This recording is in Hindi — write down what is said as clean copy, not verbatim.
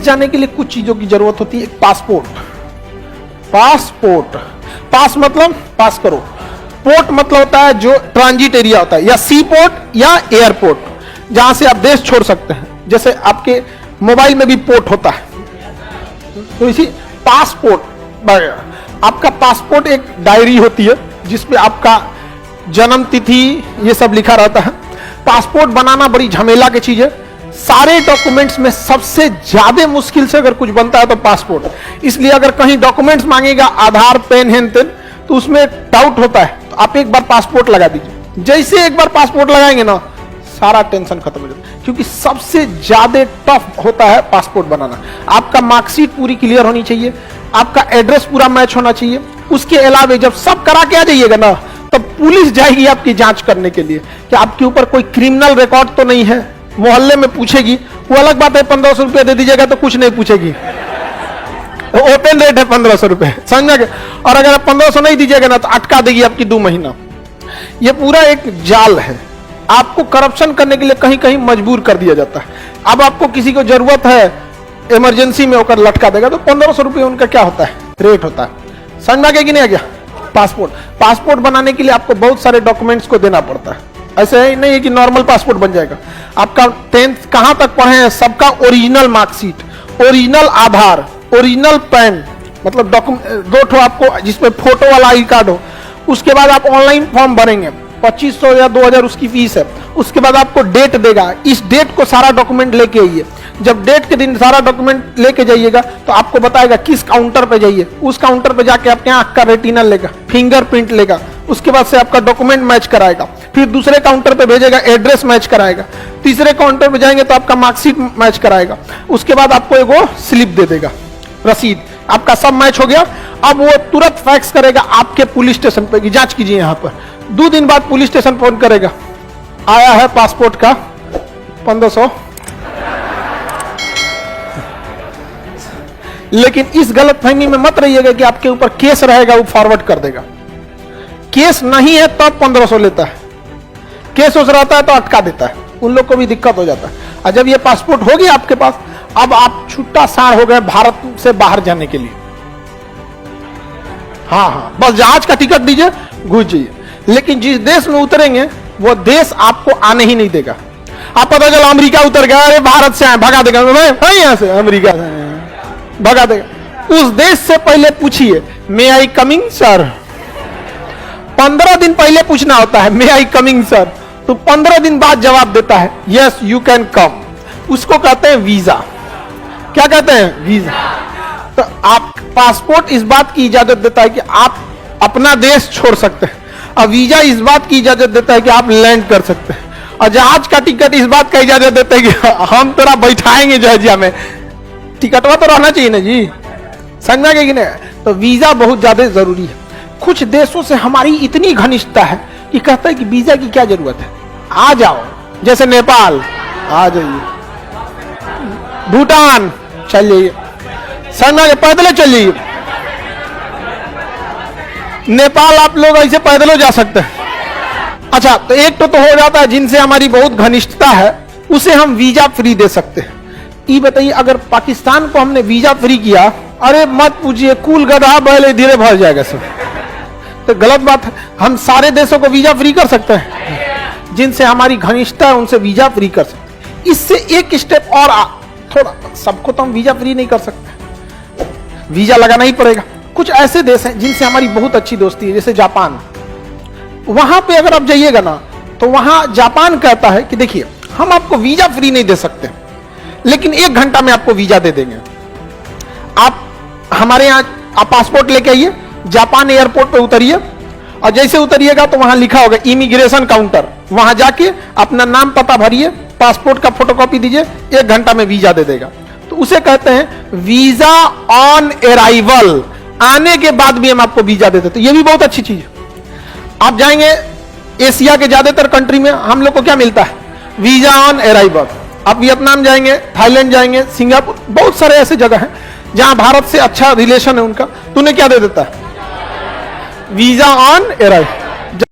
जाने के लिए कुछ चीजों की जरूरत होती है। पासपोर्ट, पासपोर्ट, पास मतलब पास करो, पोर्ट मतलब होता है जो ट्रांजिट एरिया होता है, या सी पोर्ट या एयरपोर्ट, जहां से आप देश छोड़ सकते हैं। जैसे आपके मोबाइल में भी पोर्ट होता है, तो इसी पासपोर्ट, आपका पासपोर्ट एक डायरी होती है जिसपे आपका जन्म तिथि ये सब लिखा रहता है। पासपोर्ट बनाना बड़ी झमेला की चीज है। सारे डॉक्यूमेंट्स में सबसे ज्यादा मुश्किल से अगर कुछ बनता है तो पासपोर्ट। इसलिए अगर कहीं डॉक्यूमेंट्स मांगेगा, आधार, पेन, हेन तेन, तो उसमें डाउट होता है, तो आप एक बार पासपोर्ट लगा दीजिए। जैसे एक बार पासपोर्ट लगाएंगे ना, सारा टेंशन खत्म हो जाता है, क्योंकि सबसे ज्यादा टफ होता है पासपोर्ट बनाना। आपका मार्कशीट पूरी क्लियर होनी चाहिए, आपका एड्रेस पूरा मैच होना चाहिए। उसके अलावा जब सब करा के आ जाइएगा ना, तब पुलिस जाएगी आपकी जांच करने के लिए कि आपके ऊपर कोई क्रिमिनल रिकॉर्ड तो नहीं है। मोहल्ले में पूछेगी, वो अलग बात है, 1500 रुपया दे दीजिएगा तो कुछ नहीं पूछेगी, ओपन रेट है 1500 रुपए, समझ गए। और अगर आप 1500 नहीं दीजिएगा ना, तो अटका देगी आपकी 2 महीना। ये पूरा एक जाल है, आपको करप्शन करने के लिए कहीं कहीं मजबूर कर दिया जाता है। अब आपको किसी को जरूरत है, इमरजेंसी में होकर लटका देगा, तो 1500 रुपये उनका क्या होता है, रेट होता है। समझ में आ गया कि नहीं आ गया? पासपोर्ट, पासपोर्ट बनाने के लिए आपको बहुत सारे डॉक्यूमेंट्स को देना पड़ता है। ऐसे ही नहीं है कि नॉर्मल पासपोर्ट बन जाएगा। आपका 10th कहां तक पढ़े हैं, सबका ओरिजिनल मार्कशीट, ओरिजिनल आधार, ओरिजिनल पैन, मतलब डॉक्यूमेंट 2 ठो आपको जिसमें फोटो वाला आई कार्ड हो। उसके बाद आप ऑनलाइन फॉर्म भरेंगे, 2500 या 2000 उसकी फीस है। उसके बाद आपको डेट देगा, इस डेट को सारा डॉक्यूमेंट लेके आइए। जब डेट के दिन सारा डॉक्यूमेंट लेके जाइएगा, तो आपको बताएगा किस काउंटर पे जाइए। उस काउंटर पे जाके आपके आंख का रेटिना लेगा, फिंगरप्रिंट लेगा, उसके बाद से आपका डॉक्यूमेंट मैच कराएगा। फिर दूसरे काउंटर पे भेजेगा, एड्रेस मैच कराएगा। तीसरे काउंटर पे जाएंगे तो आपका मार्कशीट मैच कराएगा। उसके बाद आपको एगो स्लिप दे देगा, रसीद। आपका सब मैच हो गया। अब वो तुरंत फैक्स करेगा आपके पुलिस स्टेशन पे कि जांच कीजिए। यहाँ पर 2 दिन बाद पुलिस स्टेशन फोन करेगा, आया है पासपोर्ट का 1500। लेकिन इस गलतफहमी में मत रहिएगा कि आपके ऊपर केस रहेगा, वो फॉरवर्ड कर देगा। केस नहीं है तब 1500 लेता है, केस उस रहता है तो अटका देता है। उन लोग को भी दिक्कत हो जाता है। और जब ये पासपोर्ट हो गया आपके पास, अब आप छुट्टा सार हो गए भारत से बाहर जाने के लिए। हाँ, बस जहाज का टिकट दीजिए, घुस जाइए। लेकिन जिस देश में उतरेंगे वो देश आपको आने ही नहीं देगा। आप पता चला अमेरिका उतर गया, अरे भारत से आए, भगा देगा, यहां से अमेरिका से भगा देगा। उस देश से पहले पूछिए, मे आई कमिंग सर। 15 दिन पहले पूछना होता है, मे आई कमिंग सर, तो 15 दिन बाद जवाब देता है, यस यू कैन कम। उसको कहते हैं वीजा। क्या कहते हैं? वीजा। तो आप पासपोर्ट इस बात की इजाजत देता है कि आप अपना देश छोड़ सकते हैं, और वीजा इस बात की इजाजत देता है कि आप लैंड कर सकते हैं। और जहाज का टिकट इस बात का इजाजत देता है कि हम तेरा बैठाएंगे जहाजिया में। टिकटवा तो रहना चाहिए ना जी, समझ में आ गया कि नहीं? तो वीजा बहुत ज्यादा जरूरी है। कुछ देशों से हमारी इतनी घनिष्ठता है कि कहता है कि वीजा की क्या जरूरत है, आ जाओ। जैसे नेपाल, आ जाइए। भूटान चल जाइए, समझ में आ गया, पैदल चल जाइए। नेपाल आप लोग ऐसे पैदल जा सकते हैं। अच्छा, तो एक तो हो जाता है जिनसे हमारी बहुत घनिष्ठता है, उसे हम वीजा फ्री दे सकते हैं। ये बताइए, अगर पाकिस्तान को हमने वीजा फ्री किया, अरे मत पूछिए, कुल गधा बैल धीरे भर जाएगा सब। तो गलत बात है। हम सारे देशों को वीजा फ्री कर सकते हैं, जिनसे हमारी घनिष्ठता है उनसे वीजा फ्री कर सकते हैं। इससे एक स्टेप और थोड़ा, सबको तो हम वीजा फ्री नहीं कर सकते, वीजा लगाना ही पड़ेगा। कुछ ऐसे देश हैं जिनसे हमारी बहुत अच्छी दोस्ती है, जैसे जापान। वहां पे अगर आप जाइएगा ना, तो वहां जापान कहता है कि देखिए, हम आपको वीजा फ्री नहीं दे सकते, लेकिन 1 घंटा में आपको वीजा दे देंगे। आप हमारे यहाँ आप पासपोर्ट लेके आइए, जापान एयरपोर्ट पे उतरिए, और जैसे उतरिएगा तो वहां लिखा होगा इमिग्रेशन काउंटर, वहां जाके अपना नाम पता भरिए, पासपोर्ट का फोटोकॉपी दीजिए, 1 घंटा में वीजा दे देगा। तो उसे कहते हैं वीजा ऑन अराइवल। आने के बाद भी हम आपको वीजा देते, तो ये भी बहुत अच्छी चीज है। आप जाएंगे एशिया के ज्यादातर कंट्री में, हम लोग को क्या मिलता है? Visa on arrival. आप वियतनाम जाएंगे, थाईलैंड जाएंगे, सिंगापुर, बहुत सारे ऐसे जगह हैं जहां भारत से अच्छा रिलेशन है उनका, तो उन्हें क्या दे देता है? Visa on arrival.